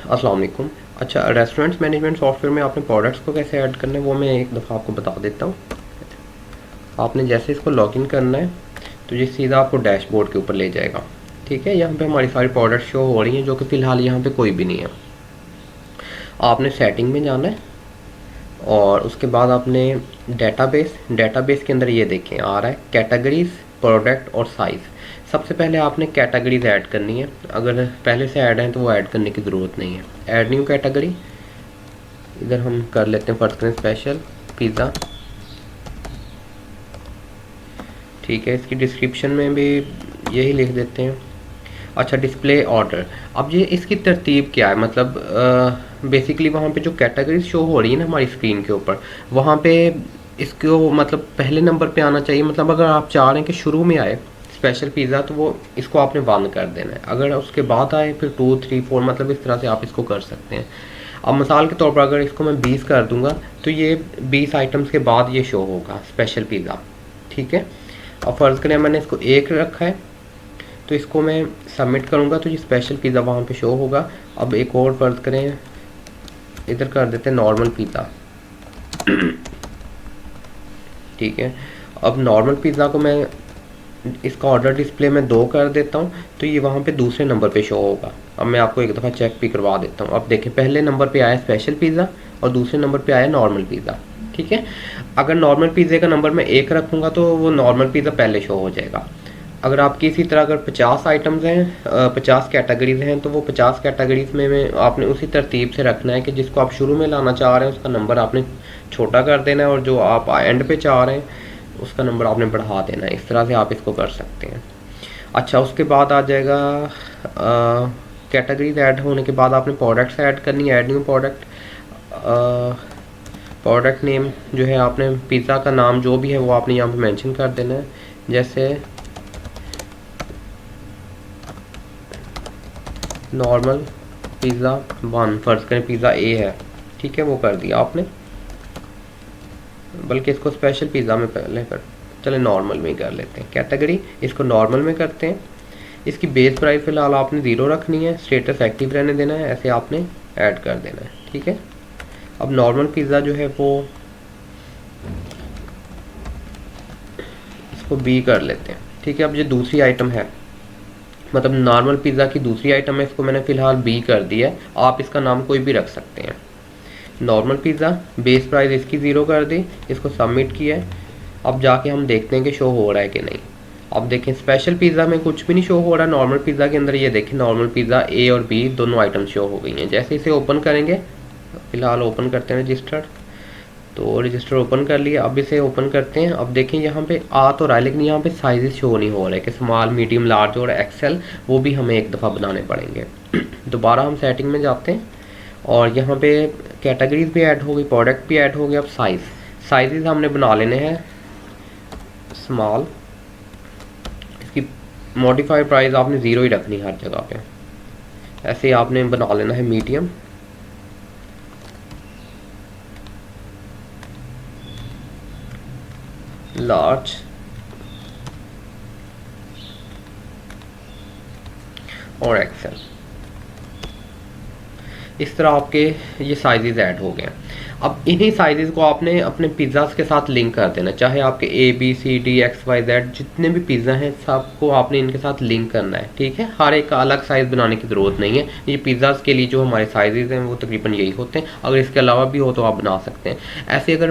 अस्सलाम वालेकुम। अच्छा, रेस्टोरेंट्स मैनेजमेंट सॉफ्टवेयर में आपने प्रोडक्ट्स को कैसे ऐड करना है वो मैं एक दफ़ा आपको बता देता हूँ। आपने जैसे इसको लॉगिन करना है तो ये सीधा आपको डैशबोर्ड के ऊपर ले जाएगा। ठीक है, यहाँ पे हमारी सारी प्रोडक्ट्स शो हो रही हैं जो कि फ़िलहाल यहाँ पे कोई भी नहीं है। आपने सेटिंग में जाना है और उसके बाद आपने डेटाबेस के अंदर ये देखें आ रहा है कैटेगरीज, प्रोडक्ट और साइज़। सबसे पहले आपने कैटेगरीज ऐड करनी है। अगर पहले से ऐड है तो वो ऐड करने की ज़रूरत नहीं है। ऐड न्यू कैटेगरी, इधर हम कर लेते हैं, फर्स्ट करें स्पेशल पिज़्ज़ा। ठीक है, इसकी डिस्क्रिप्शन में भी यही लिख देते हैं। अच्छा, डिस्प्ले ऑर्डर। अब ये इसकी तरतीब क्या है, मतलब बेसिकली वहाँ पे जो कैटेगरीज शो हो रही है ना हमारी स्क्रीन के ऊपर, वहाँ पे इसको मतलब पहले नंबर पे आना चाहिए। मतलब अगर आप चाह रहे हैं कि शुरू में आए स्पेशल पिज़्ज़ा तो वो इसको आपने बंद कर देना है। अगर उसके बाद आए फिर 2, 3, 4 मतलब इस तरह से आप इसको कर सकते हैं। अब मिसाल के तौर पर अगर इसको मैं 20 कर दूंगा तो ये 20 आइटम्स के बाद ये शो होगा स्पेशल पिज़्ज़ा। ठीक है, अब फ़र्ज़ करें मैंने इसको 1 रखा है तो इसको मैं सबमिट करूँगा तो ये स्पेशल पिज़्ज़ा वहाँ पे शो होगा। अब एक और फ़र्ज़ करें, इधर कर देते हैं नॉर्मल पिज़्ज़ा। ठीक है, अब नॉर्मल पिज़्ज़ा को मैं इसका ऑर्डर डिस्प्ले में 2 कर देता हूँ तो ये वहाँ पे दूसरे नंबर पे शो होगा। अब मैं आपको एक दफ़ा चेक भी करवा देता हूँ। अब देखें, पहले नंबर पे आया स्पेशल पिज़्ज़ा और दूसरे नंबर पे आया नॉर्मल पिज़्ज़ा। ठीक है, अगर नॉर्मल पिज़्ज़े का नंबर मैं 1 रखूँगा तो वो नॉर्मल पिज़्ज़ा पहले शो हो जाएगा। अगर आपकी इसी तरह अगर 50 आइटम्स हैं, 50 कैटेगरीज हैं तो वो 50 कैटेगरीज में आपने उसी तरतीब से रखना है कि जिसको आप शुरू में लाना चाह रहे हैं उसका नंबर आपने छोटा कर देना है और जो आप एंड पे चाह रहे हैं उसका नंबर आपने बढ़ा देना है। इस तरह से आप इसको कर सकते हैं। अच्छा, उसके बाद आ जाएगा कैटेगरीज ऐड होने के बाद आपने प्रोडक्ट्स ऐड करनी है। Add new product, product name जो है आपने पिज़्ज़ा का नाम जो भी है वो आपने यहाँ पे मेंशन कर देना है। जैसे नॉर्मल पिज़्ज़ा 1 फ़र्ज़ करें, पिज़्ज़ा ए है। ठीक है, वो कर दिया आपने, बल्कि इसको स्पेशल पिज़्ज़ा में पहले कर, चले नॉर्मल में ही कर लेते हैं। कैटेगरी इसको नॉर्मल में करते हैं। इसकी बेस प्राइस फ़िलहाल आपने 0 रखनी है, स्टेटस एक्टिव रहने देना है, ऐसे आपने ऐड कर देना है। ठीक है, अब नॉर्मल पिज़्ज़ा जो है वो इसको बी कर लेते हैं। ठीक है, अब ये दूसरी आइटम है, मतलब नॉर्मल पिज़्ज़ा की दूसरी आइटम है, इसको मैंने फ़िलहाल बी कर दिया है। आप इसका नाम कोई भी रख सकते हैं। नॉर्मल पिज़्ज़ा, बेस प्राइस इसकी 0 कर दी, इसको सबमिट किया है। अब जाके हम देखते हैं कि शो हो रहा है कि नहीं। अब देखें, स्पेशल पिज़्ज़ा में कुछ भी नहीं शो हो रहा। नॉर्मल पिज़्ज़ा के अंदर ये देखें, नॉर्मल पिज़्ज़ा ए और बी दोनों आइटम शो हो गई हैं। जैसे इसे ओपन करेंगे, फ़िलहाल ओपन करते हैं रजिस्टर, तो रजिस्टर ओपन कर लिया। अब इसे ओपन करते हैं। अब देखें यहाँ पे आ तो रहा है लेकिन यहाँ पे साइजेस शो नहीं हो रहे कि स्मॉल, मीडियम, लार्ज और एक्सेल, वो भी हमें एक दफ़ा बनाने पड़ेंगे। दोबारा हम सेटिंग में जाते हैं और यहाँ पे कैटेगरीज भी ऐड हो गई, प्रोडक्ट भी ऐड हो गया। अब साइजेस हमने बना लेने हैं स्मॉल। इसकी मॉडिफाइड प्राइस आपने 0 ही रखनी है हर जगह पे। ऐसे आपने बना लेना है मीडियम, लार्ज और एक्सेल। इस तरह आपके ये साइजेस ऐड हो गए हैं। अब इन्हीं साइजेस को आपने अपने पिज़्ज़ास के साथ लिंक कर देना। चाहे आपके A B C D X Y Z जितने भी पिज़्ज़ा हैं सबको आपने इनके साथ लिंक करना है। ठीक है, हर एक का अलग साइज़ बनाने की ज़रूरत नहीं है। ये पिज़्ज़ास के लिए जो हमारे साइजेस हैं वो तकरीबन यही होते हैं। अगर इसके अलावा भी हो तो आप बना सकते हैं। ऐसे अगर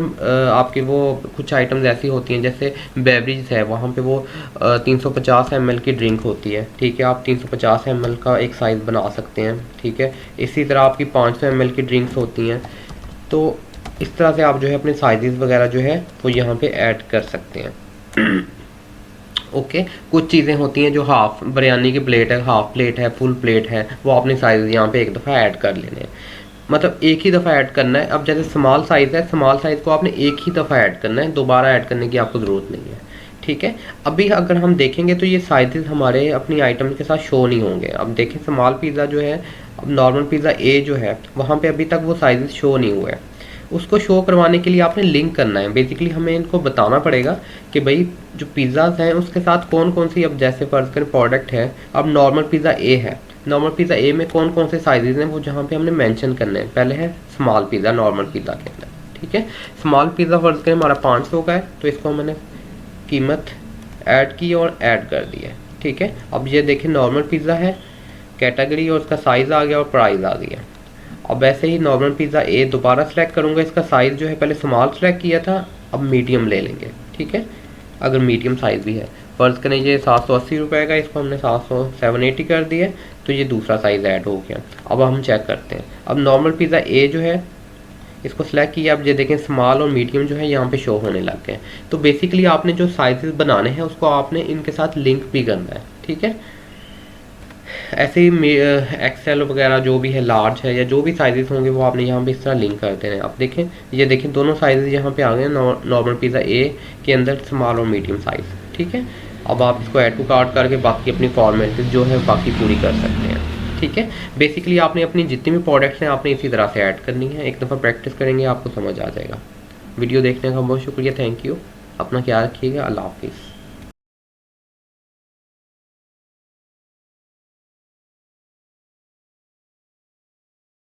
आपके वो कुछ आइटम्स ऐसी होती हैं जैसे बेवरेज है, वहाँ पर वो 350 ml की ड्रिंक होती है। ठीक है, आप 350 ml का एक साइज़ बना सकते हैं। ठीक है, इसी तरह आपकी 500 ml की ड्रिंक्स होती हैं। तो इस तरह से आप जो है अपने साइजेस वगैरह जो है वो यहाँ पे ऐड कर सकते हैं। ओके, कुछ चीज़ें होती हैं जो हाफ बिरयानी की प्लेट है, हाफ प्लेट है, फुल प्लेट है, वो अपने साइज यहाँ पे एक दफ़ा ऐड कर लेने हैं। मतलब एक ही दफ़ा ऐड करना है। अब जैसे स्मॉल साइज़ है, स्मॉल साइज़ को आपने एक ही दफ़ा ऐड करना है, दोबारा ऐड करने की आपको ज़रूरत नहीं है। ठीक है, अभी अगर हम देखेंगे तो ये साइजेस हमारे अपनी आइटम के साथ शो नहीं होंगे। अब देखें, स्मॉल पिज़्ज़ा जो है, अब नॉर्मल पिज़्ज़ा ए जो है वहाँ पे अभी तक वो साइजेस शो नहीं हुए हैं। उसको शो करवाने के लिए आपने लिंक करना है। बेसिकली हमें इनको बताना पड़ेगा कि भाई जो पिज़्ज़ाज़ हैं उसके साथ कौन कौन सी, अब जैसे फर्ज करें प्रोडक्ट है, अब नॉर्मल पिज़्ज़ा ए है, नॉर्मल पिज़्ज़ा ए में कौन कौन से साइजेज हैं वो जहाँ पे हमने मेंशन करने हैं। पहले है स्मॉल पिज़्ज़ा नॉर्मल पिज़्ज़ा के अंदर, ठीक है। स्मॉल पिज़्ज़ा फर्ज करें हमारा 500 का है, तो इसको मैंने कीमत ऐड की और ऐड कर दी है, ठीक है। अब ये देखिए नॉर्मल पिज़्ज़ा है, कैटेगरी और उसका साइज़ आ गया और प्राइस आ गया। अब ऐसे ही नॉर्मल पिज़्ज़ा ए दोबारा सेलेक्ट करूँगा, इसका साइज़ जो है पहले स्मॉल सेलेक्ट किया था, अब मीडियम ले लेंगे, ठीक है। अगर मीडियम साइज़ भी है, फ़र्ज़ करें ये 780 रुपये का, इसको हमने 780 कर दिया, तो ये दूसरा साइज़ ऐड हो गया। अब हम चेक करते हैं। अब नॉर्मल पिज़्ज़ा ए जो है इसको सेलेक्ट किया, अब ये देखें स्मॉल और मीडियम जो है यहाँ पे शो होने लग गए। तो बेसिकली आपने जो साइजेस बनाने हैं उसको आपने इनके साथ लिंक भी करना है, ठीक है। ऐसे ही एक्सेल वगैरह जो भी है, लार्ज है या जो भी साइजेस होंगे वो आपने यहाँ पे इस तरह लिंक कर देना है। अब देखें, ये देखें दोनों साइजेस यहाँ पे आ गए नॉर्मल पिज़्ज़ा ए के अंदर स्मॉल और मीडियम साइज़, ठीक है। अब आप इसको ऐड टू कार्ट करके बाकी अपनी फॉर्मेलिटीज जो है बाकी पूरी कर सकते हैं, ठीक है। बेसिकली आपने अपनी जितनी भी प्रोडक्ट्स हैं आपने इसी तरह से ऐड करनी है। एक दफ़ा प्रैक्टिस करेंगे आपको समझ आ जाएगा। वीडियो देखने का बहुत शुक्रिया, थैंक यू। अपना ख्याल रखिएगा, अल्लाह हाफिज़।